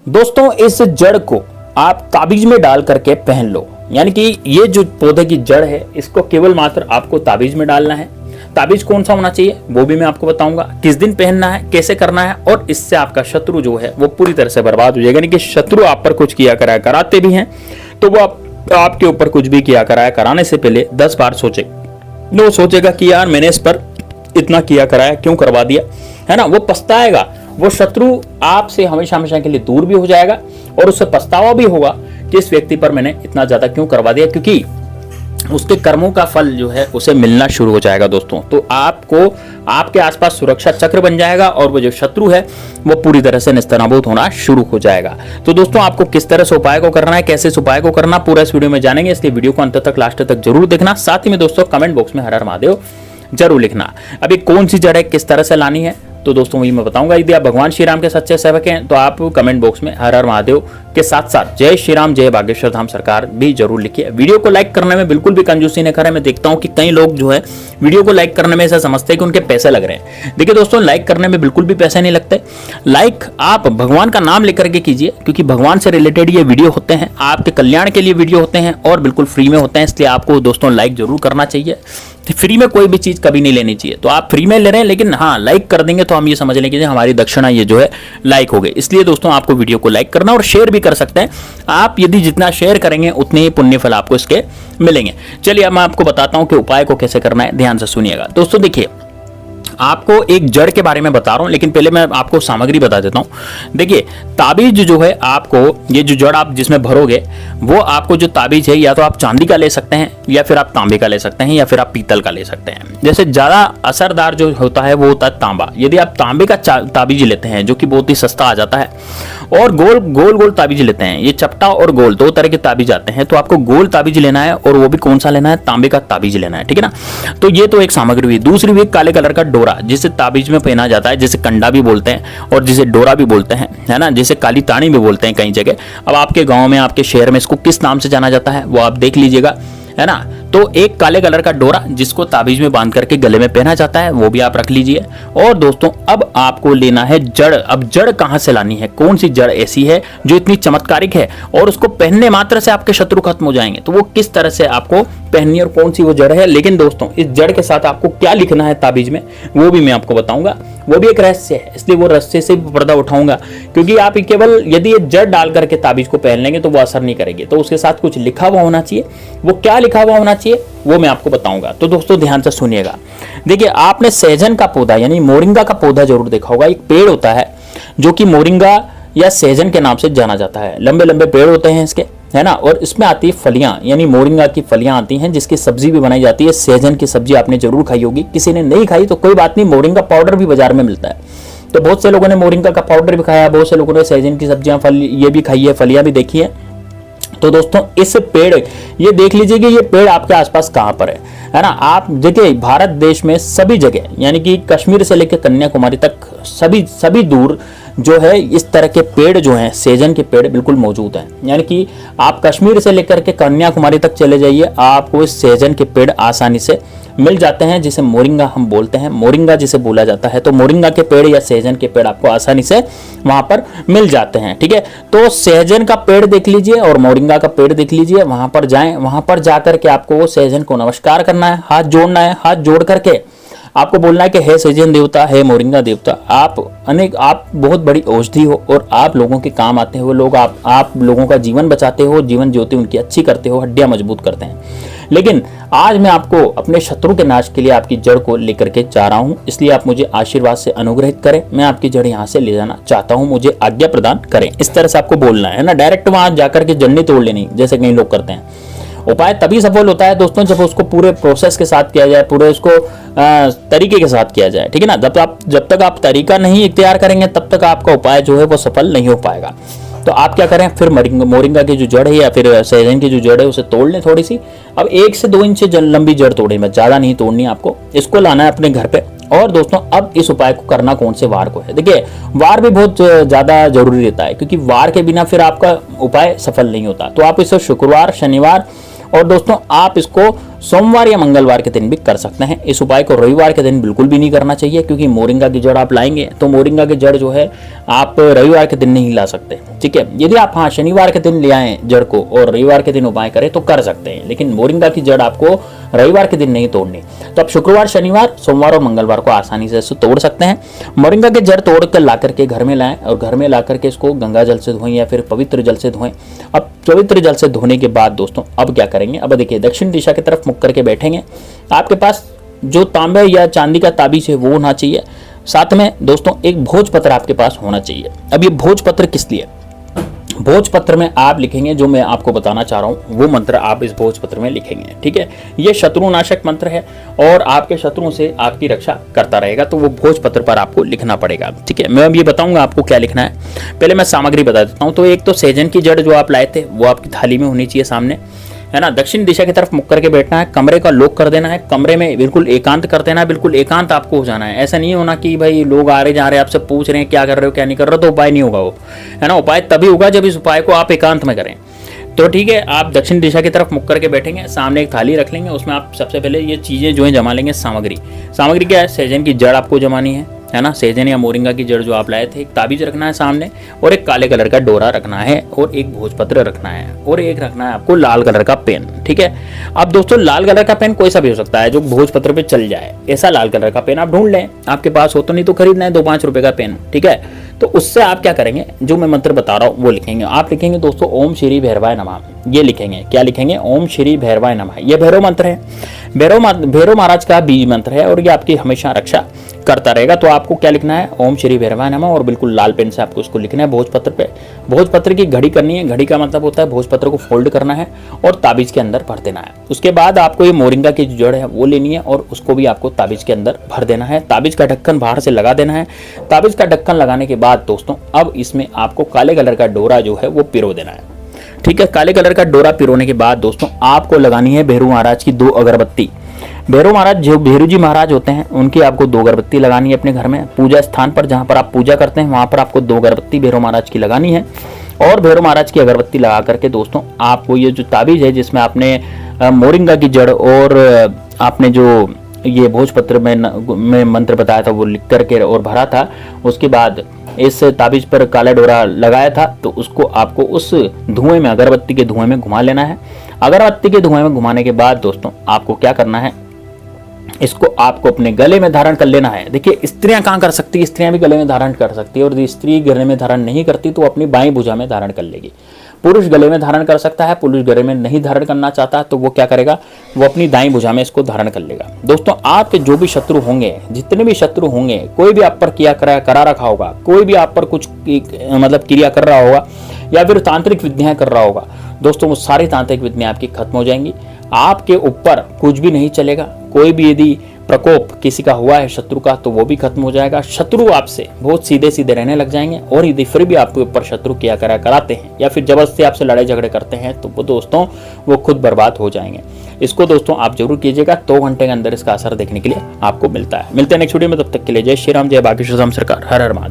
दोस्तों इस जड़ को आप ताबीज में डाल करके पहन लो। यानी कि ये जो पौधे की जड़ है इसको केवल मात्र आपको ताबीज में डालना है। ताबीज कौन सा होना चाहिए वो भी मैं आपको बताऊंगा, किस दिन पहनना है, कैसे करना है, और इससे आपका शत्रु जो है वो पूरी तरह से बर्बाद हो जाएगा। यानी कि शत्रु आप पर कुछ किया कराया कराते भी हैं तो वो आपके ऊपर कुछ भी किया कराया कराने से पहले 10 बार सोचे। वो सोचेगा कि यार मैंने इस पर इतना किया कराया क्यों करवा दिया, है ना। वो पछताएगा, वो शत्रु आपसे हमेशा हमेशा के लिए दूर भी हो जाएगा और उससे पछतावा भी होगा कि इस व्यक्ति पर मैंने इतना ज्यादा क्यों करवा दिया, क्योंकि उसके कर्मों का फल जो है उसे मिलना शुरू हो जाएगा दोस्तों। तो आपको आपके आसपास सुरक्षा चक्र बन जाएगा और वो जो शत्रु है वो पूरी तरह से निस्तनाबूद होना शुरू हो जाएगा। तो दोस्तों आपको किस तरह से उपाय को करना है, कैसे इस उपाय को करना, पूरा इस वीडियो में जानेंगे, इसलिए वीडियो को अंत तक लास्ट तक जरूर देखना। साथ ही में दोस्तों कमेंट बॉक्स में हर हर महादेव जरूर लिखना। अभी कौन सी जड़ है, किस तरह से लानी है, तो दोस्तों वही मैं बताऊंगा। यदि आप भगवान श्री राम के सच्चे सेवक हैं तो आप कमेंट बॉक्स में हर हर महादेव के साथ साथ जय श्री राम जय बागेश्वर धाम सरकार भी जरूर लिखिए। वीडियो को लाइक करने में बिल्कुल भी कंजूसी नहीं करें। मैं देखता हूं कि कई लोग जो है वीडियो को लाइक करने में ऐसा समझते हैं कि उनके पैसे लग रहे हैं। देखिए दोस्तों, लाइक करने में बिल्कुल भी पैसे नहीं लगते। लाइक आप भगवान का नाम लेकर के कीजिए, क्योंकि भगवान से रिलेटेड ये वीडियो होते हैं, आपके कल्याण के लिए वीडियो होते हैं और बिल्कुल फ्री में होते हैं। इसलिए आपको दोस्तों लाइक जरूर करना चाहिए। फ्री में कोई भी चीज कभी नहीं लेनी चाहिए। तो आप फ्री में ले रहे हैं, लेकिन हाँ लाइक कर देंगे तो हम ये समझ लें कि हमारी दक्षिणा ये जो है लाइक हो गई। इसलिए दोस्तों आपको वीडियो को लाइक करना और शेयर भी कर सकते हैं आप। यदि जितना शेयर करेंगे उतने ही पुण्य फल आपको इसके मिलेंगे। चलिए अब मैं आपको बताता हूं कि उपाय को कैसे करना है, ध्यान से सुनिएगा। दोस्तों देखिए, आपको एक जड़ के बारे में बता रहा हूं, लेकिन पहले मैं आपको सामग्री बता देता हूं। देखिए ताबीज जो है, आपको ये जो जड़ आप जिसमें भरोगे वो आपको जो ताबीज है या तो आप चांदी का ले सकते हैं या फिर आप तांबे का ले सकते हैं या फिर आप पीतल का ले सकते हैं। जैसे ज्यादा असरदार जो होता है वो होता है तांबा। यदि आप तांबे का ताबीज लेते हैं जो कि बहुत ही सस्ता आ जाता है, और गोल गोल गोल ताबीज लेते हैं, ये चपटा और गोल दो तरह के ताबीज आते हैं, तो आपको गोल ताबीज लेना है और वो भी कौन सा लेना है, तांबे का ताबीज लेना है, ठीक है ना। तो ये तो एक सामग्री हुई। दूसरी हुई काले कलर का डोरा, जिसे ताबीज में पहना जाता है, जिसे कंडा भी बोलते हैं और जिसे डोरा भी बोलते हैं, है ना, जिसे काली तानी भी बोलते हैं कई जगह। अब आपके गांव में, आपके शहर में इसको किस नाम से जाना जाता है वो आप देख लीजिएगा, है ना। तो एक काले कलर का डोरा जिसको ताबीज में बांध करके गले में पहना जाता है वो भी आप रख लीजिए। और दोस्तों अब आपको लेना है जड़। अब जड़ कहां से लानी है, कौन सी जड़ ऐसी है जो इतनी चमत्कारिक है और उसको पहनने मात्र से आपके शत्रु खत्म हो जाएंगे, तो वो किस तरह से आपको पहननी और कौन सी वो जड़ है। लेकिन दोस्तों इस जड़ के साथ आपको क्या लिखना है ताबीज में वो भी मैं आपको बताऊंगा, वो भी एक रहस्य है, इसलिए वो रहस्य से भी पर्दा उठाऊंगा। क्योंकि आप केवल यदि ये जड़ डाल करके ताबीज को पहन लेंगे तो वो असर नहीं करेगी, तो उसके साथ कुछ लिखा हुआ होना चाहिए। वो क्या लिखा हुआ होना चाहिए वो मैं आपको बताऊंगा। तो दोस्तों ध्यान से सुनिएगा। देखिए आपने सहजन का पौधा यानी मोरिंगा का पौधा जरूर देखा होगा। एक पेड़ होता है जो कि मोरिंगा या सहजन के नाम से जाना जाता है। लंबे लंबे पेड़ होते हैं इसके, है ना, और इसमें आती है फलियां, यानी मोरिंगा की फलियां आती हैं जिसकी सब्जी भी बनाई जाती है। सहजन की सब्जी आपने जरूर खाई होगी, किसी ने नहीं खाई तो कोई बात नहीं, मोरिंगा पाउडर भी बाजार में मिलता है। तो बहुत से लोगों ने मोरिंगा का पाउडर भी खाया, बहुत से लोगों ने सहजन की सब्जियां फल ये भी खाई है, फलियां भी देखी है। तो दोस्तों इस पेड़, ये देख लीजिए कि ये पेड़ आपके आसपास कहां पर है ना। आप देखिए भारत देश में सभी जगह, यानी कि कश्मीर से लेकर कन्याकुमारी तक सभी दूर जो है इस तरह के पेड़ जो हैं, सेजन के पेड़ बिल्कुल मौजूद हैं। यानी कि आप कश्मीर से लेकर के कन्याकुमारी तक चले जाइए, आपको इस सेजन के पेड़ आसानी से मिल जाते हैं, जिसे मोरिंगा हम बोलते हैं, मोरिंगा जिसे बोला जाता है। तो मोरिंगा के पेड़ या सहजन के पेड़ आपको आसानी से वहां पर मिल जाते हैं, ठीक है। तो सहजन का पेड़ देख लीजिए और मोरिंगा का पेड़ देख लीजिए, वहां पर जाएं, वहां पर जाकर के आपको वो सहजन को नमस्कार करना है, हाथ जोड़ना है। हाथ जोड़ करके आपको बोलना है कि हे सहजन देवता, हे मोरिंगा देवता, आप बहुत बड़ी औषधि हो और आप लोगों के काम आते हो लोग, आप लोगों का जीवन बचाते हो, जीवन ज्योति उनकी अच्छी करते हो, हड्डियां मजबूत करते हैं। लेकिन आज मैं आपको अपने शत्रु के नाश के लिए आपकी जड़ को लेकर के जा रहा हूं, इसलिए आप मुझे आशीर्वाद से अनुग्रहित करें। मैं आपकी जड़ यहां से ले जाना चाहता हूं, मुझे आज्ञा प्रदान करें। इस तरह से आपको बोलना है ना, डायरेक्ट वहां जाकर के जड़ नहीं तोड़ लेनी जैसे कई लोग करते हैं। उपाय तभी सफल होता है दोस्तों जब उसको पूरे प्रोसेस के साथ किया जाए, पूरे उसको तरीके के साथ किया जाए, ठीक है ना। जब तक आप तरीका नहीं इख्तियार करेंगे तब तक आपका उपाय जो है वो सफल नहीं हो पाएगा। तो आप क्या करें, फिर मोरिंगा की जो जड़ है या फिर सहजन की जो जड़ है उसे तोड़ लें थोड़ी सी। अब 1 से 2 इंच लंबी जड़ तोड़े, में ज्यादा नहीं तोड़नी आपको। इसको लाना है अपने घर पे। और दोस्तों अब इस उपाय को करना कौन से वार को है। देखिए वार भी बहुत ज्यादा जरूरी रहता है, क्योंकि वार के बिना फिर आपका उपाय सफल नहीं होता। तो आप इसे शुक्रवार, शनिवार और दोस्तों आप इसको सोमवार या मंगलवार के दिन भी कर सकते हैं। इस उपाय को रविवार के दिन बिल्कुल भी नहीं करना चाहिए, क्योंकि मोरिंगा की जड़ आप लाएंगे तो मोरिंगा की जड़ जो है आप रविवार के दिन नहीं ला सकते, ठीक है। यदि आप हाँ शनिवार के दिन ले आए जड़ को और रविवार के दिन उपाय करें तो कर सकते हैं, लेकिन मोरिंगा की जड़ आपको रविवार के दिन नहीं तोड़नी। तो आप शुक्रवार, शनिवार, सोमवार और मंगलवार को आसानी से इसको तोड़ सकते हैं। मोरिंगा की जड़ तोड़ कर ला करके घर में लाएं और घर में ला करके इसको गंगा जल से धोएं या फिर पवित्र जल से धोएं। अब पवित्र जल से धोने के बाद दोस्तों अब क्या करेंगे, अब देखिए दक्षिण दिशा की तरफ मुख करके बैठेंगे। आपके पास जो तांबे या चांदी का ताबीज है वो होना चाहिए। साथ में दोस्तों एक भोजपत्र आपके पास होना चाहिए। अब ये भोजपत्र किस लिए, भोजपत्र में आप लिखेंगे जो मैं आपको बताना चाह रहा हूं वो मंत्र आप इस भोजपत्र में लिखेंगे, ठीक है। ये शत्रुनाशक मंत्र है और आपके शत्रुओं से आपकी रक्षा करता रहेगा, तो वो भोजपत्र पर आपको लिखना पड़ेगा, ठीक है। मैं अब ये बताऊंगा आपको क्या लिखना है। पहले मैं सामग्री बता देता हूँ। तो एक तो सहजन की जड़ जो आप लाए थे वो आपकी थाली में होनी चाहिए सामने, है ना। दक्षिण दिशा की तरफ मुख करके बैठना है, कमरे का लॉक कर देना है, कमरे में बिल्कुल एकांत कर देना है, बिल्कुल एकांत आपको हो जाना है। ऐसा नहीं होना कि भाई लोग आ रहे जा रहे आपसे पूछ रहे हैं क्या कर रहे हो क्या नहीं कर रहे हो, तो उपाय नहीं होगा वो, है ना। उपाय तभी होगा जब इस उपाय को आप एकांत में करें। तो ठीक है, आप दक्षिण दिशा की तरफ मुख करके बैठेंगे, सामने एक थाली रख लेंगे, उसमें आप सबसे पहले ये चीजें जो है जमा लेंगे। सामग्री क्या है, सहजन की जड़ आपको जमानी है ना। सहजन या मोरिंगा की जड़ जो आप लाए थे, एक ताबीज रखना है सामने और एक काले कलर का डोरा रखना है और एक भोजपत्र रखना है और एक रखना है आपको लाल कलर का पेन, ठीक है। अब दोस्तों लाल कलर का पेन कोई सा भी हो सकता है जो भोजपत्र पे चल जाए, ऐसा लाल कलर का पेन आप ढूंढ लें, आपके पास हो तो, नहीं तो खरीदना है 2-5 रुपए का पेन, ठीक है। तो उससे आप क्या करेंगे, जो मैं मंत्र बता रहा हूँ वो लिखेंगे। आप लिखेंगे दोस्तों ओम श्री भैरवाय नमः, ये लिखेंगे। क्या लिखेंगे, ओम श्री भैरवाय नमः। ये भैरव मंत्र है, भैरव महाराज का बीज मंत्र है और ये आपकी हमेशा रक्षा करता रहेगा। तो आपको क्या लिखना है, ओम श्री भैरवाय नमः, और बिल्कुल लाल पेन से आपको उसको लिखना है भोजपत्र पे। भोजपत्र की घड़ी करनी है, घड़ी का मतलब होता है भोजपत्र को फोल्ड करना है और ताबीज के अंदर भर देना है। उसके बाद आपको ये मोरिंगा की जड़ है वो लेनी है और उसको भी आपको ताबीज के अंदर भर देना है। ताबीज का ढक्कन बाहर से लगा देना है। ताबीज का ढक्कन लगाने के बाद दोस्तों अब इसमें आपको काले कलर का डोरा जो है वो पिरो देना है, ठीक है। काले कलर का डोरा पिरोने के बाद दोस्तों आपको लगानी है भैरव महाराज की 2 अगरबत्ती। भैरव महाराज जो भैरू जी महाराज होते हैं उनकी आपको 2 अगरबत्ती लगानी है अपने घर में। पूजा स्थान पर जहां पर आप पूजा करते हैं वहां पर आपको 2 अगरबत्ती भैरव महाराज की लगानी है। और भैरव महाराज की अगरबत्ती लगा करके दोस्तों आपको ये जो ताबीज है जिसमें आपने मोरिंगा की जड़ और आपने जो ये भोजपत्र में मंत्र बताया था वो लिख करके और भरा था, उसके बाद इस ताबीज पर काला डोरा लगाया था, तो उसको आपको उस धुएं में, अगरबत्ती के धुएं में घुमा लेना है। अगरबत्ती के धुएं में घुमाने के बाद दोस्तों आपको क्या करना है, इसको आपको अपने गले में धारण कर लेना है। देखिए स्त्रियां कहाँ कर सकती है, स्त्रियां भी गले में धारण कर सकती है, और यदि स्त्री गले में धारण नहीं करती तो अपनी बाईं भुजा में धारण कर लेगी। पुरुष गले में धारण कर सकता है, पुरुष गले में नहीं धारण करना चाहता तो वो क्या करेगा, वो अपनी दाईं भुजा में इसको धारण कर लेगा। दोस्तों आपके जो भी शत्रु होंगे, जितने भी शत्रु होंगे, कोई भी आप पर किया करा रखा होगा, कोई भी आप पर कुछ मतलब क्रिया कर रहा होगा या फिर तांत्रिक विद्याएं कर रहा होगा, दोस्तों वो सारी तांत्रिक विद्याएं आपकी खत्म हो जाएंगी। आपके ऊपर कुछ भी नहीं चलेगा। कोई भी यदि प्रकोप किसी का हुआ है शत्रु का तो वो भी खत्म हो जाएगा। शत्रु आपसे बहुत सीधे सीधे रहने लग जाएंगे, और यदि फिर भी आपके ऊपर शत्रु किया कराते हैं या फिर जबरदस्ती आपसे लड़ाई झगड़े करते हैं तो वो दोस्तों वो खुद बर्बाद हो जाएंगे। इसको दोस्तों आप जरूर कीजिएगा, 2 घंटे के अंदर इसका असर देखने के लिए आपको मिलता है। मिलते हैं नेक्स्ट वीडियो में, तब तक के लिए जय श्री राम, जय बागेश्वर धाम सरकार, हर हर महादेव।